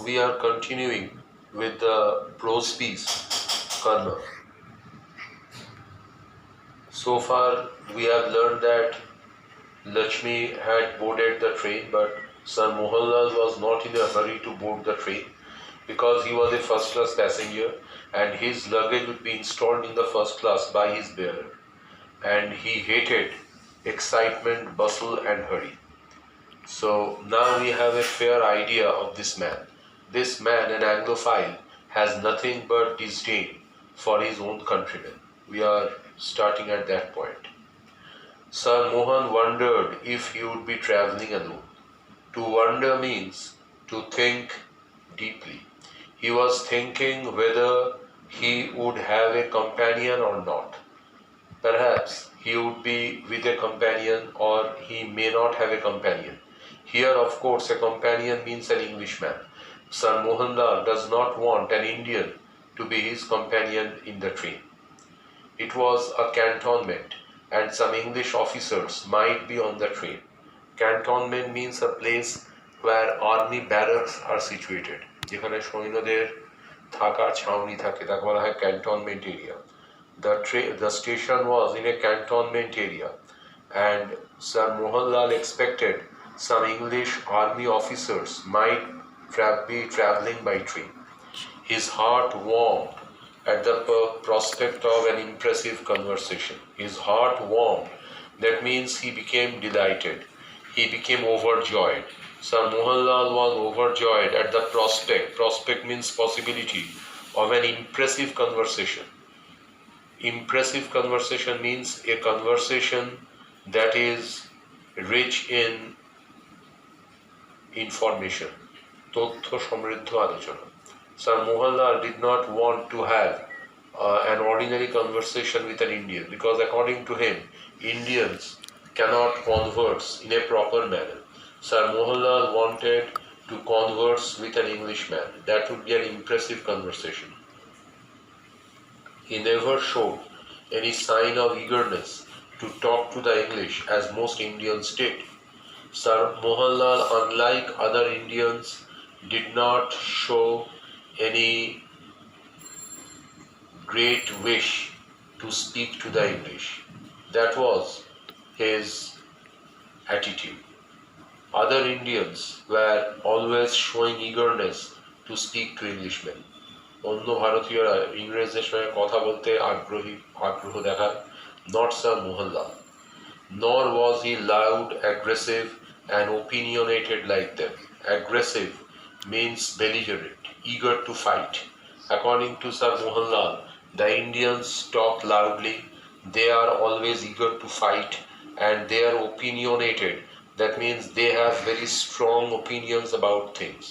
we are continuing with the prose piece Karma. So far, we have learned that Lakshmi had boarded the train, but Sir Mohanlal was not in a hurry to board the train because he was a first class passenger and his luggage would be installed in the first class by his bearer. And he hated excitement, bustle, and hurry. So now we have a fair idea of this man. This man, an Anglophile, has nothing but disdain for his own countrymen. We are starting at that point. Sir Mohan wondered if he would be traveling alone. To wonder means to think deeply. He was thinking whether he would have a companion or not. Perhaps he would be with a companion or he may not have a companion. Here, of course, a companion means an Englishman. Sir Mohanlal does not want an Indian to be his companion in the train. It was a cantonment and some English officers might be on the train. Cantonment means a place where army barracks are situated. যেখানে সৈন্যদের থাকার ছাউনি থাকে তাকে বলা হয় cantonment area. The station was in a cantonment area and Sir Mohanlal expected some English army officers might be travelling by train. His heart warmed at the prospect of an impressive conversation. His heart warmed. That means he became delighted. He became overjoyed. Sir Mohanlal was overjoyed at the prospect. Prospect means possibility of an impressive conversation. Impressive conversation means a conversation that is rich in information. তথ্য সমৃদ্ধ আলোচনা. Sir Mohanlal did not want to have an ordinary conversation with an Indian because according to him, Indians cannot converse in a proper manner. Sir Mohanlal wanted to converse with an Englishman. That would be an impressive conversation. He never showed any sign of eagerness to talk to the English as most Indians did. Sir Mohanlal, unlike other Indians, did not show any great wish to speak to the English. That was his attitude. Other Indians were always showing eagerness to speak to Englishmen. অন্য ভারতীয়রা ইংরেজদের সঙ্গে কথা বলতে আগ্রহ দেখায়, not Sir Mohanlal. Nor was he loud, aggressive, and opinionated like them. Aggressive means belligerent, eager to fight. According to Sir Mohanlal, the Indians talk loudly, they are always eager to fight, and they are opinionated. That means they have very strong opinions about things.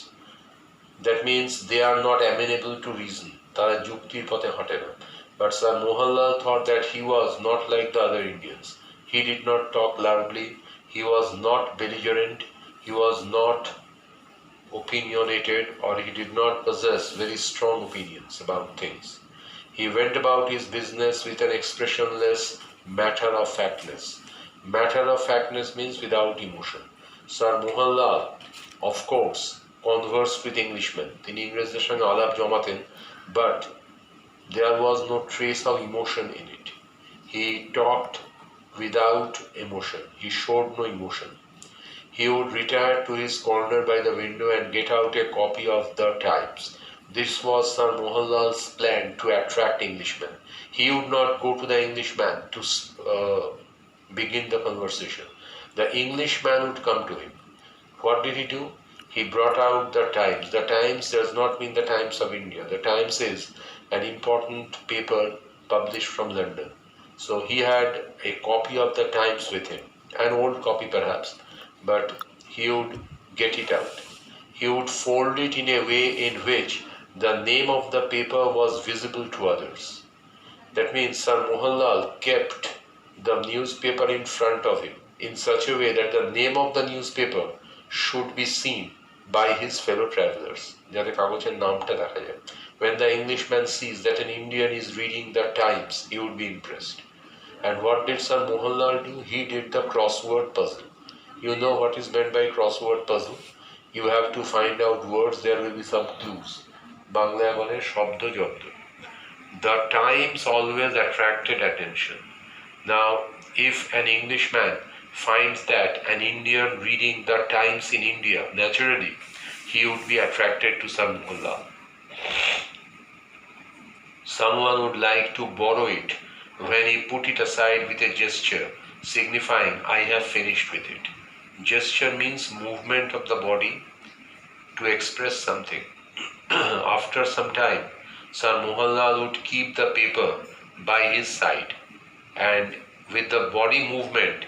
That means they are not amenable to reason. তারা যুক্তির পথে হাঁটে না. But Sir Mohanlal thought that he was not like the other Indians. He did not talk loudly, he was not belligerent, he was not opinionated, or he did not possess very strong opinions about things. He went about his business with an expressionless matter-of-factness. Matter-of-factness means without emotion. Sir Mohanlal, of course, conversed with Englishmen. তিনি ইংরেজদের সঙ্গে আলাপ জমাতেন, but there was no trace of emotion in it. He talked without emotion. He showed no emotion. He would retire to his corner by the window and get out a copy of the Times. This was Sir Mohanlal's plan to attract Englishmen. He would not go to the Englishman to begin the conversation. The Englishman would come to him. What did he do? He brought out the Times. The Times does not mean the Times of India. The Times is an important paper published from London. So he had a copy of the Times with him, an old copy perhaps, but he would get it out. He would fold it in a way in which the name of the paper was visible to others. That means Sir Mohanlal kept the newspaper in front of him in such a way that the name of the newspaper should be seen by his fellow travelers. যাতে কাগজের নামটা দেখা যায়. When the Englishman sees that an Indian is reading the Times, he would be impressed. And what did Sir Mohanlal do? He did the crossword puzzle. You know what is meant by crossword puzzle? You have to find out words, there will be some clues. বাংলায় বলে শব্দযন্ত্র. The Times always attracted attention. Now, if an Englishman finds that an Indian reading the Times in India, naturally, he would be attracted to Sir Mohanlal. Someone would like to borrow it when he put it aside with a gesture, signifying, I have finished with it. Gesture means movement of the body to express something. After some time, Sir Mohanlal would keep the paper by his side, and with the body movement,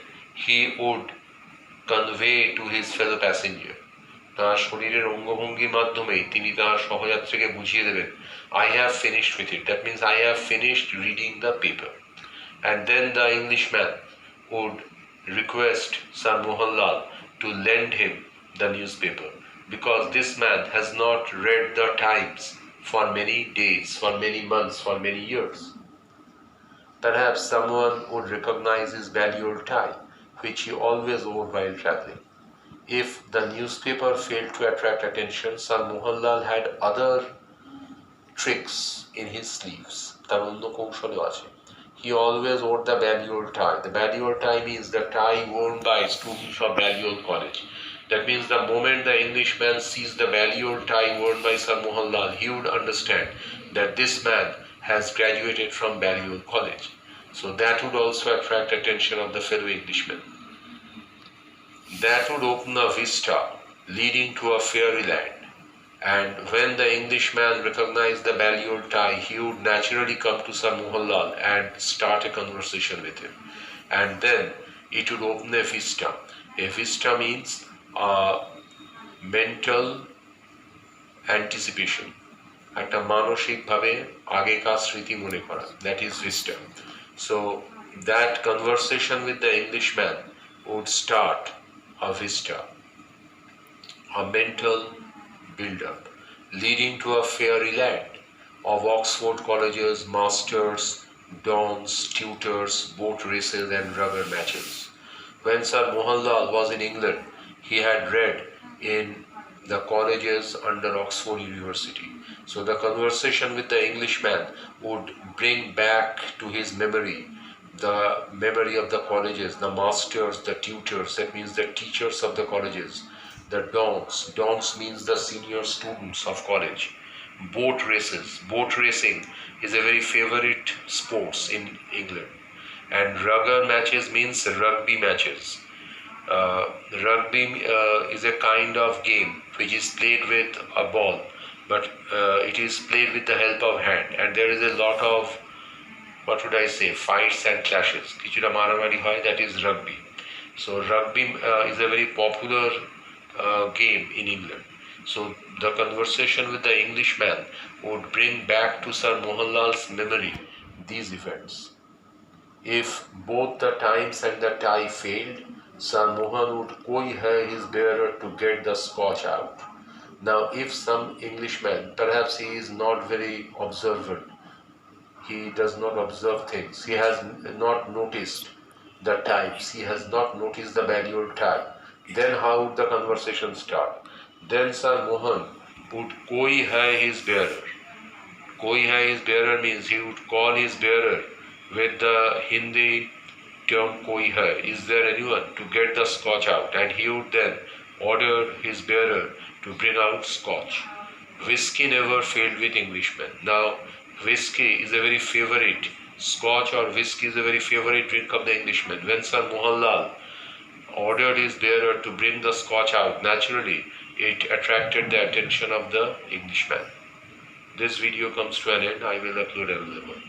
he would convey to his fellow passenger. তাঁর শরীরের অঙ্গভঙ্গির মাধ্যমে তিনি তাঁর সহযাত্রীকে বুঝিয়ে দেবেন, I have finished with it. That means I have finished reading the paper. And then the Englishman would request Sir Mohanlal to lend him the newspaper, because this man has not read the Times for many days, for many months, for many years. Perhaps someone would recognize his valuable tie, which he always wore while traveling. If the newspaper failed to attract attention, Sir Mohanlal had other tricks in his sleeves. তার অন্য কৌশলও আছে. He always wore the Balliol tie. The Balliol tie means the tie worn by students of Balliol College. That means the moment the Englishman sees the Balliol tie worn by Sir Mohanlal, he would understand that this man has graduated from Balliol College. So that would also attract attention of the fellow Englishmen. That would open a vista leading to a fairyland. And when the Englishman recognized the Balliol tie, he would naturally come to Sir Mohanlal and start a conversation with him. And then it would open a vista. A vista means mental anticipation. একটা মানসিকভাবে আগেকার স্মৃতি মনে করা. That is vista. So that conversation with the Englishman would start a vista, a mental build-up, leading to a fairyland of Oxford colleges, masters, dons, tutors, boat races and rubber matches. When Sir Mohanlal was in England, he had read in the colleges under Oxford University. So the conversation with the Englishman would bring back to his memory the memory of the colleges, the masters, the tutors, that means the teachers of the colleges, the dons. Dons means the senior students of college. Boat races. Boat racing is a very favorite sports in England. And rugger matches means rugby matches. Rugby is a kind of game which is played with a ball, but it is played with the help of hand, and there is a lot of, what would I say, fights and clashes. Kichuta maramari hoy, that is rugby. So rugby is a very popular game in England. So the conversation with the Englishman would bring back to Sir Mohanlal's memory these events. If both the Times and the tie failed, Sir Mohan would koi hai his bearer to get the scotch out. Now if some Englishman, perhaps he is not very observant, he does not observe things, he has not noticed the Times, he has not noticed the Balliol tie, then how would the conversation start? Then Sir Mohan would koi hai his bearer. Koi hai his bearer means he would call his bearer with the Hindi term koi hai, is there anyone, to get the scotch out, and he would then order his bearer to bring out scotch. Whiskey never failed with Englishmen. Now whiskey is a very favorite, scotch or whiskey is a very favorite drink of the Englishmen. When Sir Mohanlal ordered his bearer to bring the scotch out, naturally it attracted the attention of the Englishman. This video comes to an end. I will upload another one.